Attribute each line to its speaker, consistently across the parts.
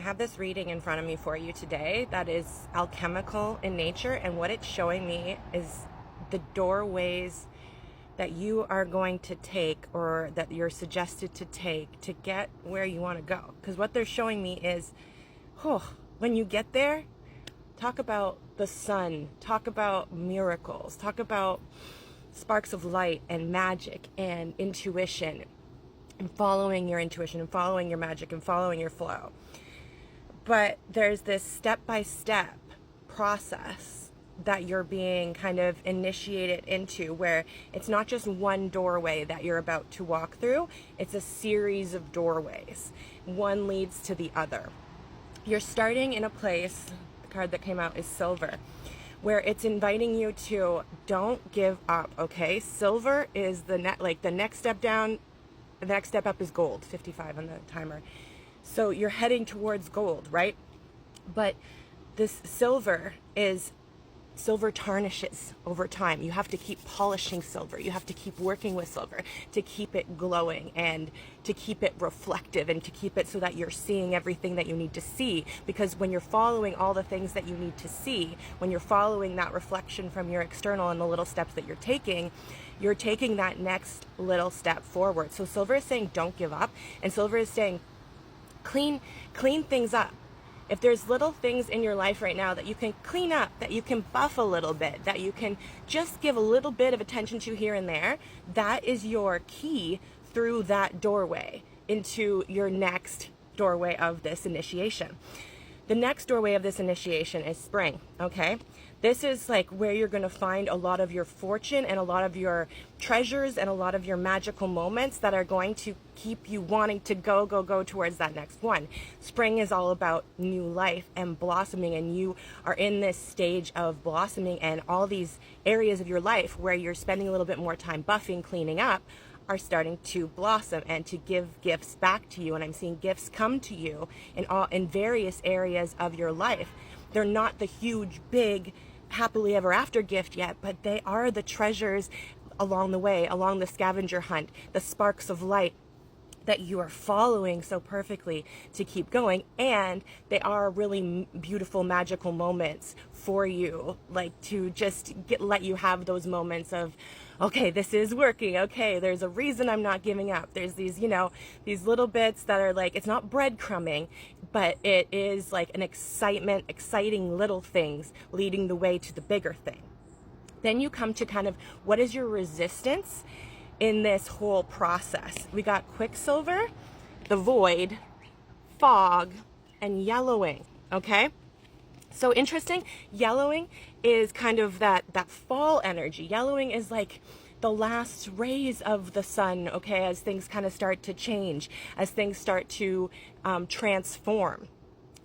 Speaker 1: have this reading in front of me for you today that is alchemical in nature, and what it's showing me is the doorways that you are going to take, or that you're suggested to take to get where you want to go. Because what they're showing me is, when you get there, talk about the sun, talk about miracles, talk about sparks of light and magic and intuition, and following your intuition and following your magic and following your flow. But there's this step-by-step process that you're being kind of initiated into, where it's not just one doorway that you're about to walk through, it's a series of doorways. One leads to the other. You're starting in a place, the card that came out is Silver, where it's inviting you to don't give up, okay? Silver is the next step down. The next step up is gold, 55 on the timer. So you're heading towards gold, right? But this silver tarnishes over time. You have to keep polishing silver. You have to keep working with silver to keep it glowing and to keep it reflective and to keep it so that you're seeing everything that you need to see. Because when you're following all the things that you need to see, when you're following that reflection from your external and the little steps that you're taking that next little step forward. So silver is saying don't give up, and silver is saying clean things up. If there's little things in your life right now that you can clean up, that you can buff a little bit, that you can just give a little bit of attention to here and there, that is your key through that doorway into your next doorway of this initiation. The next doorway of this initiation is spring, okay? This is like where you're going to find a lot of your fortune and a lot of your treasures and a lot of your magical moments that are going to keep you wanting to go towards that next one. Spring is all about new life and blossoming, and you are in this stage of blossoming, and all these areas of your life where you're spending a little bit more time buffing, cleaning up, are starting to blossom and to give gifts back to you. And I'm seeing gifts come to you in various areas of your life. They're not the huge, big, happily ever after gift yet, but they are the treasures along the way, along the scavenger hunt, the sparks of light that you are following so perfectly to keep going. And they are really beautiful, magical moments for you, like to just let you have those moments of, okay, this is working. Okay, there's a reason I'm not giving up. There's these, these little bits that are like, it's not breadcrumbing, but it is like an exciting little things leading the way to the bigger thing. Then you come to kind of, what is your resistance in this whole process? We got Quicksilver, the Void, Fog, and Yellowing, okay? So interesting, yellowing is kind of that fall energy. Yellowing is like the last rays of the sun, okay, as things kind of start to change, as things start to transform.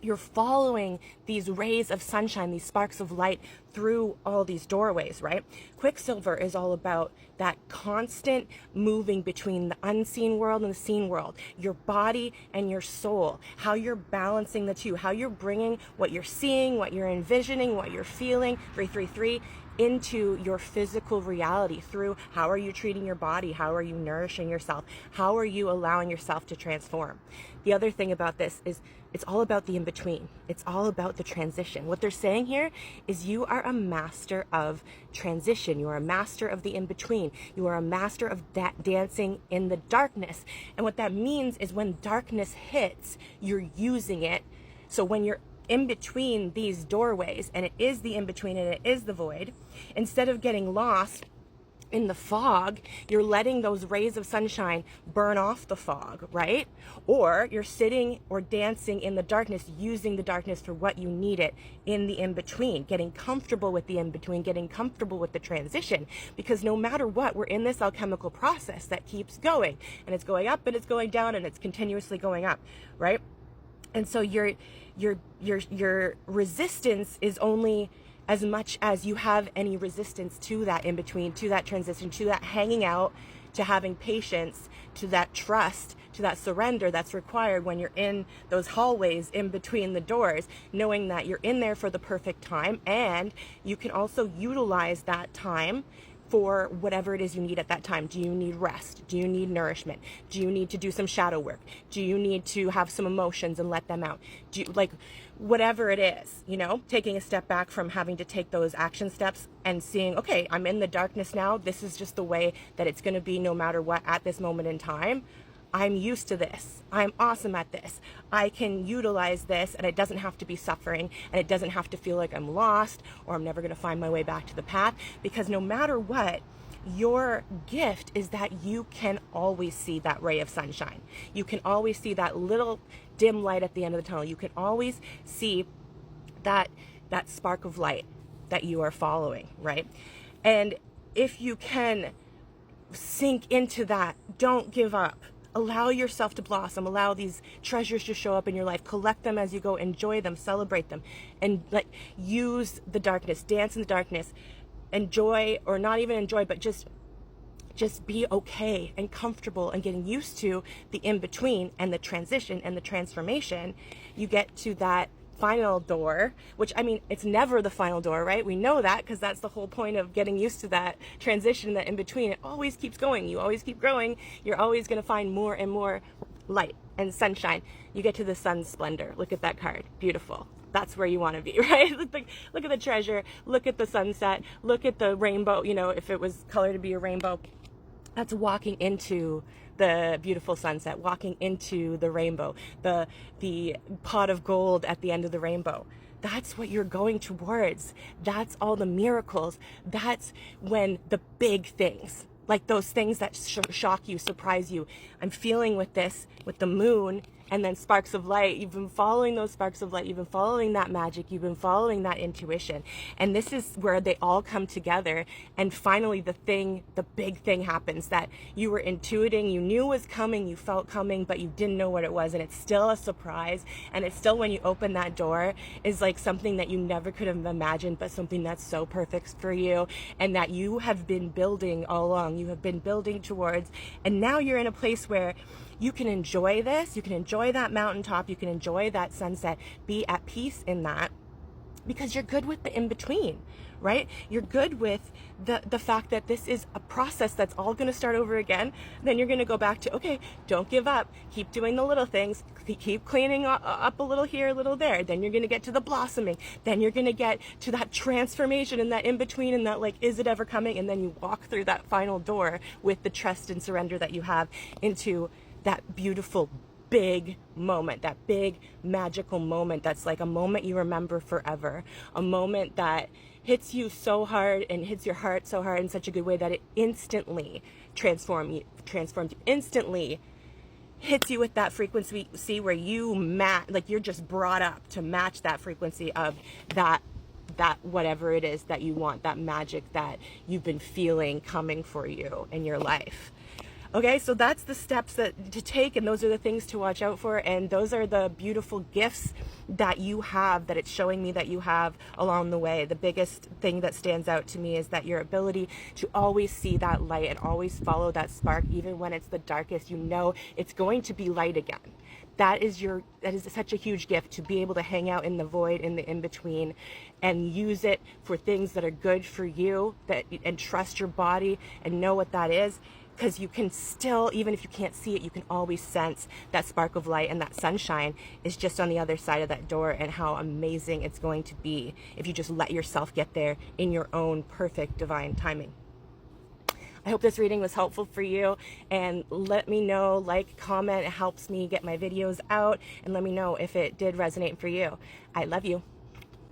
Speaker 1: You're following these rays of sunshine, these sparks of light through all these doorways, right? Quicksilver is all about that constant moving between the unseen world and the seen world, your body and your soul, how you're balancing the two, how you're bringing what you're seeing, what you're envisioning, what you're feeling, 333, into your physical reality through how are you treating your body, how are you nourishing yourself, how are you allowing yourself to transform. The other thing about this is it's all about the in-between. It's all about the transition. What they're saying here is you are a master of transition. You are a master of the in-between. You are a master of dancing in the darkness. And what that means is when darkness hits, you're using it. So when you're in between these doorways, and it is the in-between and it is the void, instead of getting lost in the fog, you're letting those rays of sunshine burn off the fog, right? Or you're sitting or dancing in the darkness, using the darkness for what you need it in the in-between, getting comfortable with the in-between, getting comfortable with the transition. Because no matter what, we're in this alchemical process that keeps going, and it's going up and it's going down and it's continuously going up, right? And so your resistance is only as much as you have any resistance to that in between, to that transition, to that hanging out, to having patience, to that trust, to that surrender that's required when you're in those hallways in between the doors, knowing that you're in there for the perfect time, and you can also utilize that time for whatever it is you need at that time. Do you need rest? Do you need nourishment? Do you need to do some shadow work? Do you need to have some emotions and let them out? Do you, like, whatever it is, you know, taking a step back from having to take those action steps and seeing, okay, I'm in the darkness now. This is just the way that it's going to be no matter what at this moment in time. I'm used to this. I'm awesome at this. I can utilize this, and it doesn't have to be suffering, and it doesn't have to feel like I'm lost or I'm never going to find my way back to the path, because no matter what, your gift is that you can always see that ray of sunshine. You can always see that little dim light at the end of the tunnel. You can always see that spark of light that you are following, right? And if you can sink into that, don't give up. Allow yourself to blossom. Allow these treasures to show up in your life. Collect them as you go. Enjoy them. Celebrate them. And like, use the darkness. Dance in the darkness. Enjoy, or not even enjoy, but just be okay and comfortable and getting used to the in-between and the transition and the transformation. You get to that final door, which, I mean, it's never the final door, right? We know that because that's the whole point of getting used to that transition, that in between. It always keeps going. You always keep growing. You're always going to find more and more light and sunshine. You get to the sun's splendor. Look at that card. Beautiful. That's where you want to be, right? Look at the treasure. Look at the sunset. Look at the rainbow. You know, if it was colored to be a rainbow, that's walking into the beautiful sunset, walking into the rainbow, the pot of gold at the end of the rainbow. That's what you're going towards. That's all the miracles. That's when the big things, like those things that shock you, surprise you. I'm feeling with this, with the moon, and then sparks of light. You've been following those sparks of light. You've been following that magic. You've been following that intuition. And this is where they all come together. And finally, the big thing happens that you were intuiting, you knew was coming, you felt coming, but you didn't know what it was. And it's still a surprise. And it's still, when you open that door, is like something that you never could have imagined, but something that's so perfect for you and that you have been building all along. You have been building towards. And now you're in a place where you can enjoy this, you can enjoy that mountaintop, you can enjoy that sunset, be at peace in that, because you're good with the in-between, right? You're good with the fact that this is a process that's all going to start over again. Then you're going to go back to, okay, don't give up. Keep doing the little things. Keep cleaning up a little here, a little there. Then you're going to get to the blossoming. Then you're going to get to that transformation and that in-between and that, like, is it ever coming? And then you walk through that final door with the trust and surrender that you have into that beautiful big moment, that big magical moment that's like a moment you remember forever, a moment that hits you so hard and hits your heart so hard in such a good way that it instantly transforms you, instantly hits you with that frequency where you like you're just brought up to match that frequency of that whatever it is that you want, that magic that you've been feeling coming for you in your life. Okay, so that's the steps to take, and those are the things to watch out for, and those are the beautiful gifts that you have, that it's showing me that you have along the way. The biggest thing that stands out to me is that your ability to always see that light and always follow that spark, even when it's the darkest. You know it's going to be light again. That is such a huge gift, to be able to hang out in the void, in the in-between, and use it for things that are good for you, and trust your body and know what that is. Because you can still, even if you can't see it, you can always sense that spark of light, and that sunshine is just on the other side of that door, and how amazing it's going to be if you just let yourself get there in your own perfect divine timing. I hope this reading was helpful for you, and let me know, like, comment. It helps me get my videos out, and let me know if it did resonate for you. I love you.